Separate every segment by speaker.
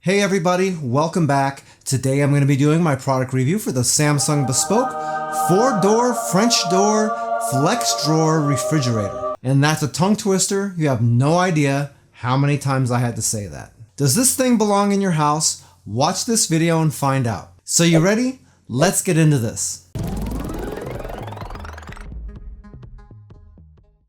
Speaker 1: Hey everybody, welcome back. Today I'm going to be doing my product review for the Samsung Bespoke 4-door French door flex drawer refrigerator. And that's a tongue twister. You have no idea how many times I had to say that. Does this thing belong in your house? Watch this video and find out. So you ready? Let's get into this.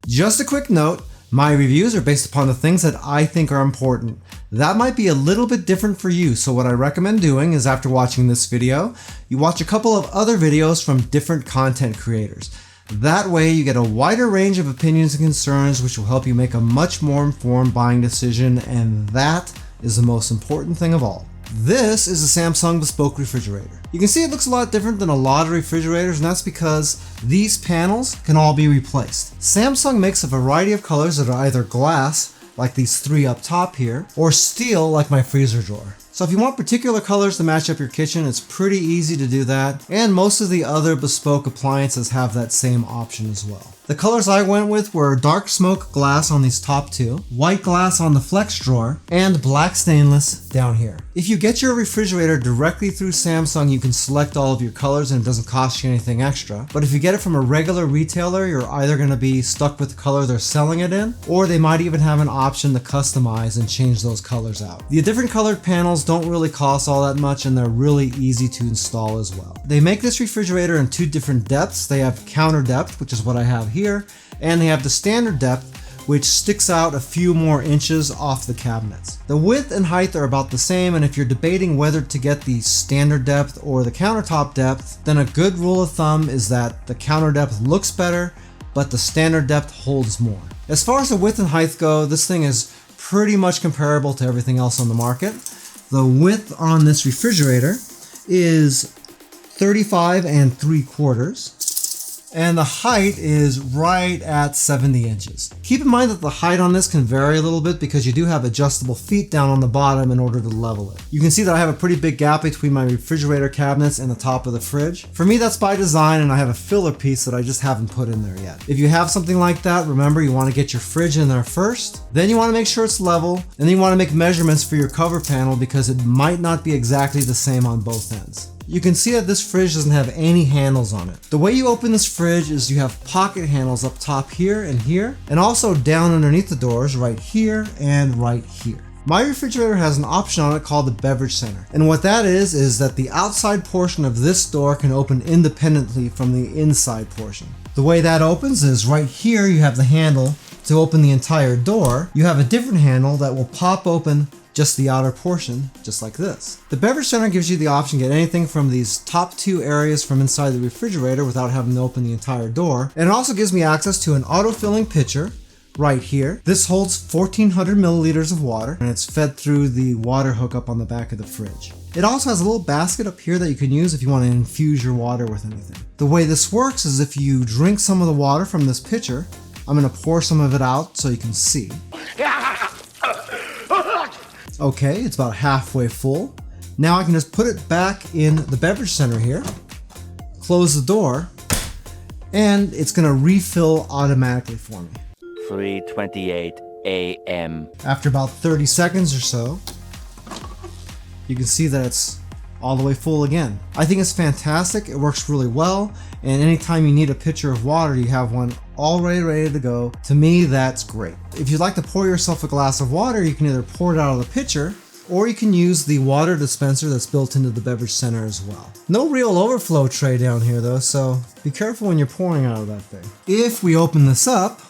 Speaker 1: Just a quick note, my reviews are based upon the things that I think are important. That might be a little bit different for you, so what I recommend doing is after watching this video, you watch a couple of other videos from different content creators. That way you get a wider range of opinions and concerns which will help you make a much more informed buying decision, and that is the most important thing of all. This is a Samsung Bespoke refrigerator. You can see it looks a lot different than a lot of refrigerators, and that's because these panels can all be replaced. Samsung makes a variety of colors that are either glass, like these three up top here, or steel like my freezer drawer. So if you want particular colors to match up your kitchen, it's pretty easy to do that, and most of the other Bespoke appliances have that same option as well. The colors I went with were dark smoke glass on these top two, white glass on the flex drawer, and black stainless down here. If you get your refrigerator directly through Samsung, you can select all of your colors and it doesn't cost you anything extra. But if you get it from a regular retailer, you're either going to be stuck with the color they're selling it in, or they might even have an option to customize and change those colors out. The different colored panels don't really cost all that much, and they're really easy to install as well. They make this refrigerator in two different depths. They have counter depth, which is what I have here, and they have the standard depth, which sticks out a few more inches off the cabinets. The width and height are about the same, and if you're debating whether to get the standard depth or the countertop depth, then a good rule of thumb is that the counter depth looks better, but the standard depth holds more. As far as the width and height go, this thing is pretty much comparable to everything else on the market. The width on this refrigerator is 35 3/4. And the height is right at 70 inches. Keep in mind that the height on this can vary a little bit because you do have adjustable feet down on the bottom in order to level it. You can see that I have a pretty big gap between my refrigerator cabinets and the top of the fridge. For me, that's by design, and I have a filler piece that I just haven't put in there yet. If you have something like that, remember you want to get your fridge in there first, then you want to make sure it's level, and then you want to make measurements for your cover panel because it might not be exactly the same on both ends. You can see that this fridge doesn't have any handles on it. The way you open this fridge is you have pocket handles up top here, and also down underneath the doors right here and right here. My refrigerator has an option on it called the beverage center. And what that is that the outside portion of this door can open independently from the inside portion. The way that opens is right here you have the handle to open the entire door. You have a different handle that will pop open just the outer portion, just like this. The beverage center gives you the option to get anything from these top two areas from inside the refrigerator without having to open the entire door. And it also gives me access to an auto-filling pitcher right here. This holds 1400 milliliters of water, and it's fed through the water hookup on the back of the fridge. It also has a little basket up here that you can use if you want to infuse your water with anything. The way this works is if you drink some of the water from this pitcher, I'm going to pour some of it out so you can see. Okay, it's about halfway full. Now I can just put it back in the beverage center here, close the door, and it's gonna refill automatically for me.
Speaker 2: 3:28 a.m.
Speaker 1: After about 30 seconds or so, you can see that it's all the way full again. I think it's fantastic, it works really well, and anytime you need a pitcher of water, you have one already ready to go. To me, that's great. If you'd like to pour yourself a glass of water, you can either pour it out of the pitcher, or you can use the water dispenser that's built into the beverage center as well. No real overflow tray down here though, so be careful when you're pouring out of that thing. If we open this up,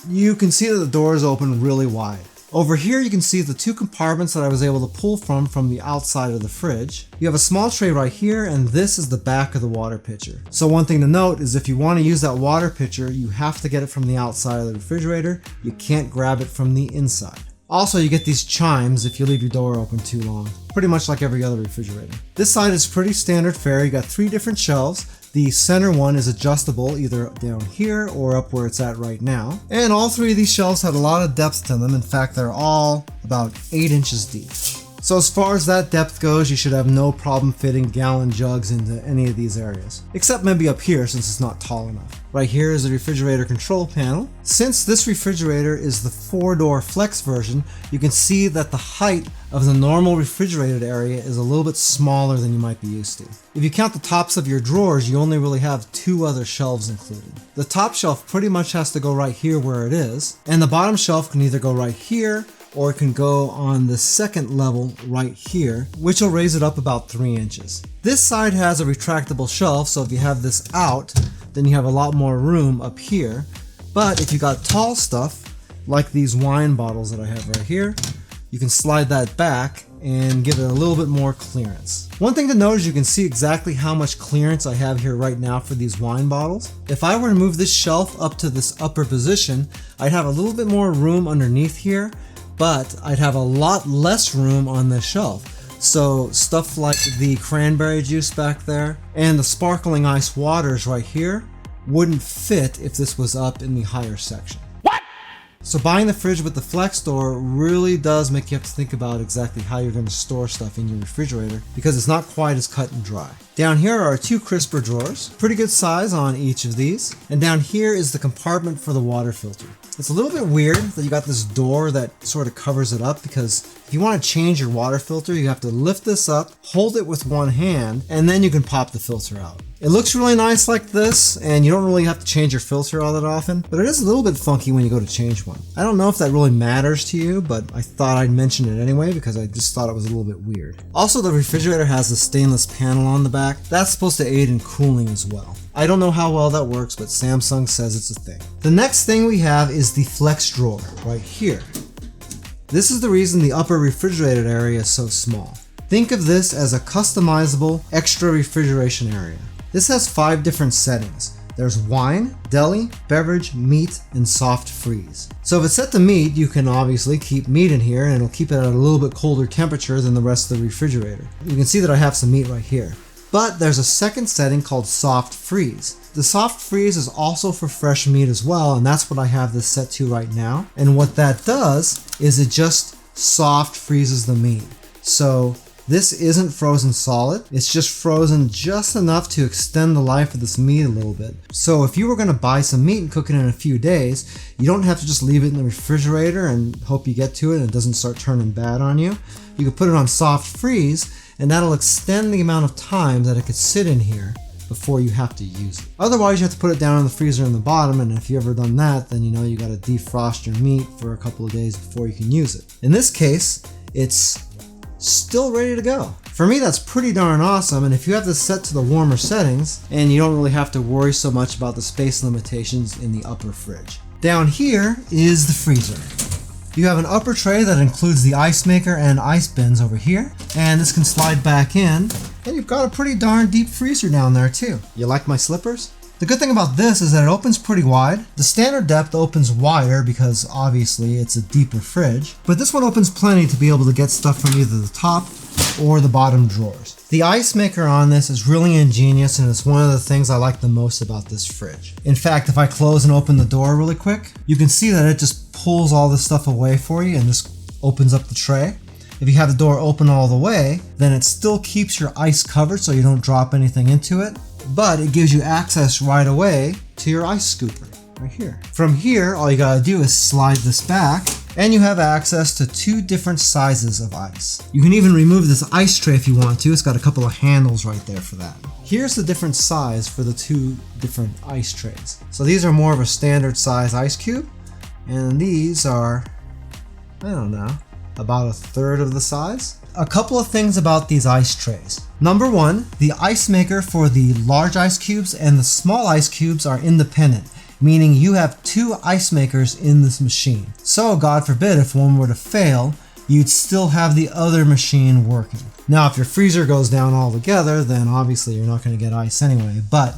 Speaker 1: you can see that the doors open really wide. Over here you can see the two compartments that I was able to pull from the outside of the fridge. You have a small tray right here, and this is the back of the water pitcher. So one thing to note is if you want to use that water pitcher, you have to get it from the outside of the refrigerator. You can't grab it from the inside. Also, you get these chimes if you leave your door open too long, pretty much like every other refrigerator. This side is pretty standard fare. You got three different shelves. The center one is adjustable either down here or up where it's at right now. And all three of these shelves have a lot of depth to them. In fact, they're all about 8 inches deep. So as far as that depth goes, you should have no problem fitting gallon jugs into any of these areas, except maybe up here since it's not tall enough. Right here is the refrigerator control panel. Since this refrigerator is the 4-door flex version, you can see that the height of the normal refrigerated area is a little bit smaller than you might be used to. If you count the tops of your drawers, you only really have 2 other shelves included. The top shelf pretty much has to go right here where it is, and the bottom shelf can either go right here or it can go on the second level right here, which will raise it up about 3 inches. This side has a retractable shelf, so if you have this out, then you have a lot more room up here. But if you got tall stuff, like these wine bottles that I have right here, you can slide that back and give it a little bit more clearance. One thing to note is you can see exactly how much clearance I have here right now for these wine bottles. If I were to move this shelf up to this upper position, I'd have a little bit more room underneath here, but I'd have a lot less room on this shelf. So stuff like the cranberry juice back there and the sparkling ice waters right here wouldn't fit if this was up in the higher section. So buying the fridge with the flex door really does make you have to think about exactly how you're going to store stuff in your refrigerator, because it's not quite as cut and dry. Down here are 2 crisper drawers, pretty good size on each of these, and down here is the compartment for the water filter. It's a little bit weird that you got this door that sort of covers it up, because if you want to change your water filter, you have to lift this up, hold it with one hand, and then you can pop the filter out. It looks really nice like this, and you don't really have to change your filter all that often, but it is a little bit funky when you go to change one. I don't know if that really matters to you, but I thought I'd mention it anyway because I just thought it was a little bit weird. Also, the refrigerator has a stainless panel on the back. That's supposed to aid in cooling as well. I don't know how well that works, but Samsung says it's a thing. The next thing we have is the flex drawer right here. This is the reason the upper refrigerated area is so small. Think of this as a customizable extra refrigeration area. This has 5 different settings. There's wine, deli, beverage, meat, and soft freeze. So if it's set to meat, you can obviously keep meat in here and it'll keep it at a little bit colder temperature than the rest of the refrigerator. You can see that I have some meat right here. But there's a second setting called soft freeze. The soft freeze is also for fresh meat as well, and that's what I have this set to right now. And what that does is it just soft freezes the meat. So this isn't frozen solid, it's just frozen just enough to extend the life of this meat a little bit. So if you were going to buy some meat and cook it in a few days, you don't have to just leave it in the refrigerator and hope you get to it and it doesn't start turning bad on you. You can put it on soft freeze, and that'll extend the amount of time that it could sit in here before you have to use it. Otherwise, you have to put it down in the freezer in the bottom, and if you ever done that, then you know you got to defrost your meat for a couple of days before you can use it. In this case, it's still ready to go. For me, that's pretty darn awesome, and if you have this set to the warmer settings, and you don't really have to worry so much about the space limitations in the upper fridge. Down here is the freezer. You have an upper tray that includes the ice maker and ice bins over here, and this can slide back in, and you've got a pretty darn deep freezer down there too. You like my slippers? The good thing about this is that it opens pretty wide. The standard depth opens wider because obviously it's a deeper fridge, but this one opens plenty to be able to get stuff from either the top or the bottom drawers. The ice maker on this is really ingenious, and it's one of the things I like the most about this fridge. In fact, if I close and open the door really quick, you can see that it just pulls all this stuff away for you and just opens up the tray. If you have the door open all the way, then it still keeps your ice covered so you don't drop anything into it, but it gives you access right away to your ice scooper right here. From here, all you gotta do is slide this back, and you have access to 2 different sizes of ice. You can even remove this ice tray if you want to. It's got a couple of handles right there for that. Here's the different size for the 2 different ice trays. So these are more of a standard size ice cube, and these are, I don't know, about 1/3 of the size. A couple of things about these ice trays. Number 1, the ice maker for the large ice cubes and the small ice cubes are independent, meaning you have 2 ice makers in this machine. So God forbid if one were to fail, you'd still have the other machine working. Now if your freezer goes down altogether, then obviously you're not going to get ice anyway, but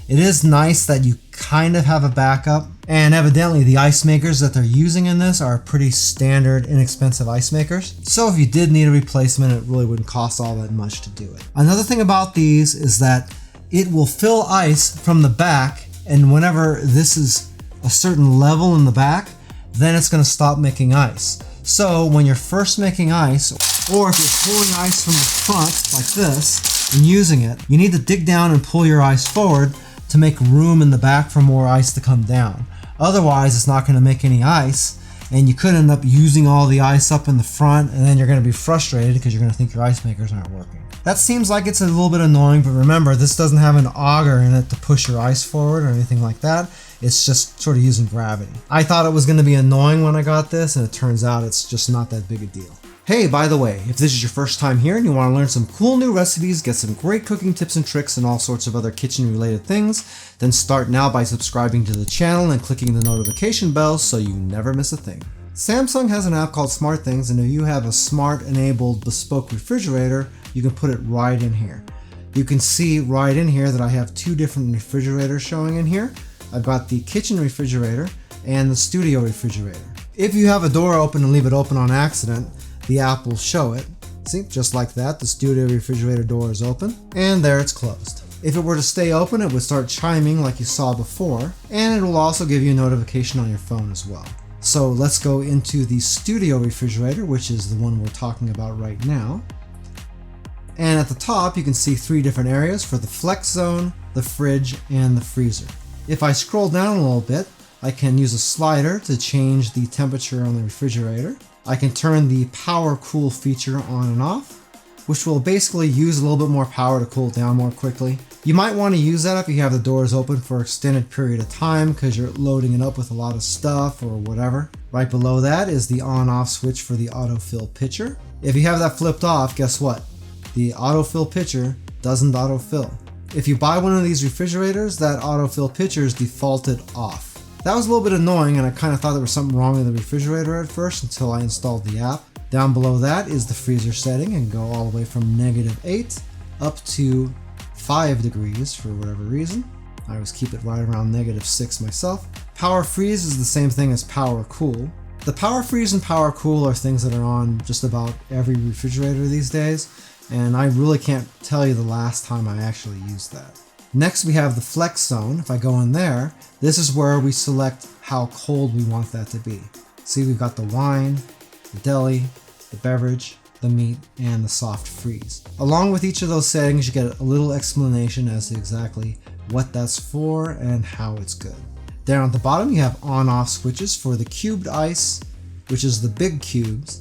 Speaker 1: it is nice that you kind of have a backup, and evidently the ice makers that they're using in this are pretty standard, inexpensive ice makers. So if you did need a replacement, it really wouldn't cost all that much to do it. Another thing about these is that it will fill ice from the back, and whenever this is a certain level in the back, then it's going to stop making ice. So when you're first making ice, or if you're pulling ice from the front like this and using it, you need to dig down and pull your ice forward, to make room in the back for more ice to come down. Otherwise, it's not going to make any ice, and you could end up using all the ice up in the front, and then you're going to be frustrated because you're going to think your ice makers aren't working. That seems like it's a little bit annoying, but remember, this doesn't have an auger in it to push your ice forward or anything like that. It's just sort of using gravity. I thought it was going to be annoying when I got this, and it turns out it's just not that big a deal. Hey, by the way, if this is your first time here and you want to learn some cool new recipes, get some great cooking tips and tricks and all sorts of other kitchen related things, then start now by subscribing to the channel and clicking the notification bell so you never miss a thing. Samsung has an app called SmartThings, and if you have a smart enabled bespoke refrigerator, you can put it right in here. You can see right in here that I have two different refrigerators showing in here. I've got the kitchen refrigerator and the studio refrigerator. If you have a door open and leave it open on accident, the app will show it. See, just like that, the studio refrigerator door is open, and there it's closed. If it were to stay open, it would start chiming like you saw before, and it will also give you a notification on your phone as well. So let's go into the studio refrigerator, which is the one we're talking about right now. And at the top, you can see three different areas for the flex zone, the fridge, and the freezer. If I scroll down a little bit, I can use a slider to change the temperature on the refrigerator. I can turn the power cool feature on and off, which will basically use a little bit more power to cool it down more quickly. You might want to use that if you have the doors open for an extended period of time because you're loading it up with a lot of stuff or whatever. Right below that is the on-off switch for the autofill pitcher. If you have that flipped off, guess what? The autofill pitcher doesn't autofill. If you buy one of these refrigerators, that autofill pitcher is defaulted off. That was a little bit annoying, and I kind of thought there was something wrong with the refrigerator at first until I installed the app. Down below that is the freezer setting, and go all the way from -8 up to 5 degrees for whatever reason. I always keep it right around -6 myself. Power freeze is the same thing as power cool. The power freeze and power cool are things that are on just about every refrigerator these days, and I really can't tell you the last time I actually used that. Next we have the flex zone. If I go in there, this is where we select how cold we want that to be. See, we've got the wine, the deli, the beverage, the meat, and the soft freeze. Along with each of those settings, you get a little explanation as to exactly what that's for and how it's good. Down at the bottom, you have on-off switches for the cubed ice, which is the big cubes,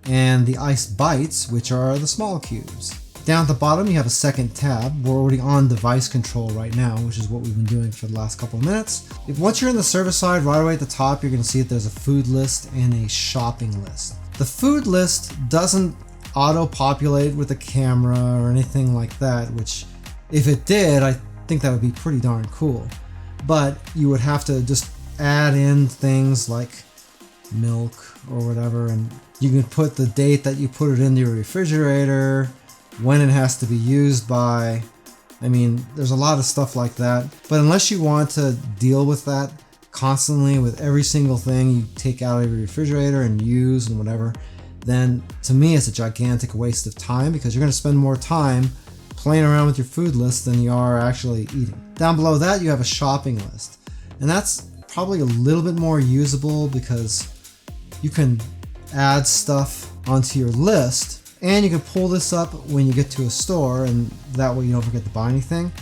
Speaker 1: and the ice bites, which are the small cubes. Down at the bottom, you have a second tab. We're already on device control right now, which is what we've been doing for the last couple of minutes. Once you're in the service side, right away at the top, you're going to see that there's a food list and a shopping list. The food list doesn't auto-populate with a camera or anything like that, which if it did, I think that would be pretty darn cool. But you would have to just add in things like milk or whatever, and you can put the date that you put it in your refrigerator, when it has to be used by. I mean, there's a lot of stuff like that, but unless you want to deal with that constantly with every single thing you take out of your refrigerator and use and whatever, then to me it's a gigantic waste of time because you're going to spend more time playing around with your food list than you are actually eating. Down below that you have a shopping list, and that's probably a little bit more usable because you can add stuff onto your list. And you can pull this up when you get to a store, and that way you don't forget to buy anything.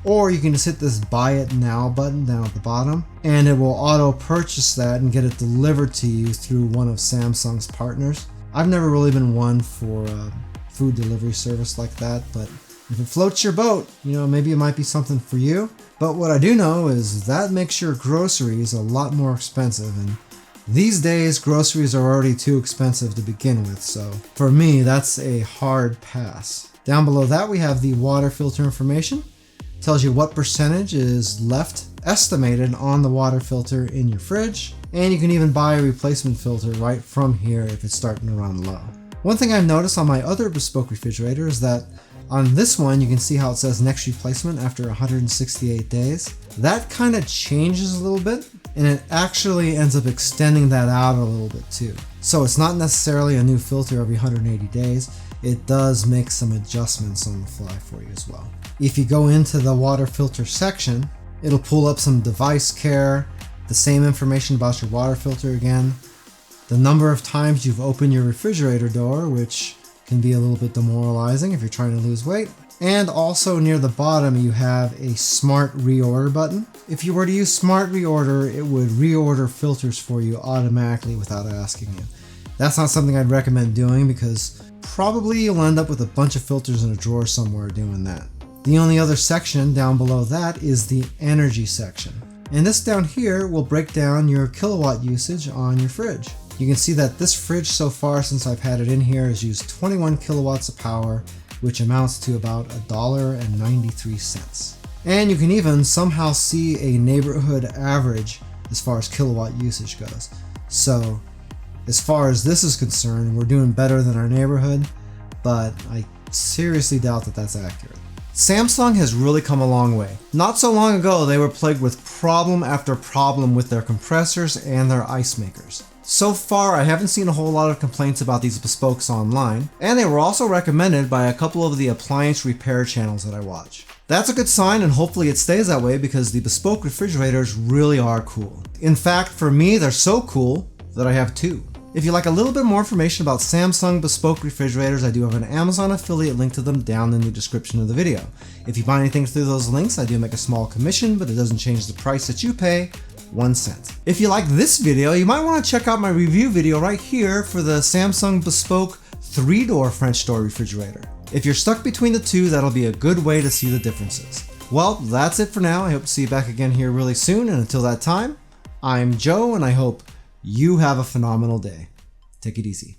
Speaker 1: Or you can just hit this buy it now button down at the bottom, and it will auto purchase that and get it delivered to you through one of Samsung's partners. I've never really been one for a food delivery service like that, but if it floats your boat, maybe it might be something for you. But what I do know is that makes your groceries a lot more expensive, and these days, groceries are already too expensive to begin with, so for me, that's a hard pass. Down below that, we have the water filter information. It tells you what percentage is left estimated on the water filter in your fridge, and you can even buy a replacement filter right from here if it's starting to run low. One thing I've noticed on my other bespoke refrigerator is that on this one, you can see how it says next replacement after 168 days. That kind of changes a little bit, and it actually ends up extending that out a little bit too. So it's not necessarily a new filter every 180 days. It does make some adjustments on the fly for you as well. If you go into the water filter section, it'll pull up some device care, the same information about your water filter again, the number of times you've opened your refrigerator door, which Can be a little bit demoralizing if you're trying to lose weight. And also near the bottom you have a smart reorder button. If you were to use smart reorder, it would reorder filters for you automatically without asking you. That's not something I'd recommend doing because probably you'll end up with a bunch of filters in a drawer somewhere doing that. The only other section down below that is the energy section. And this down here will break down your kilowatt usage on your fridge. You can see that this fridge so far since I've had it in here has used 21 kilowatts of power, which amounts to about $1.93. And you can even somehow see a neighborhood average as far as kilowatt usage goes. So as far as this is concerned, we're doing better than our neighborhood, but I seriously doubt that that's accurate. Samsung has really come a long way. Not so long ago, they were plagued with problem after problem with their compressors and their ice makers. So far, I haven't seen a whole lot of complaints about these Bespokes online, and they were also recommended by a couple of the appliance repair channels that I watch. That's a good sign, and hopefully it stays that way because the Bespoke refrigerators really are cool. In fact, for me, they're so cool that I have two. If you'd like a little bit more information about Samsung Bespoke refrigerators, I do have an Amazon affiliate link to them down in the description of the video. If you buy anything through those links, I do make a small commission, but it doesn't change the price that you pay, 1 cent. If you like this video, you might want to check out my review video right here for the Samsung Bespoke 3-door French door refrigerator. If you're stuck between the two, that'll be a good way to see the differences. Well, that's it for now. I hope to see you back again here really soon, and until that time, I'm Joe, and I hope you have a phenomenal day. Take it easy.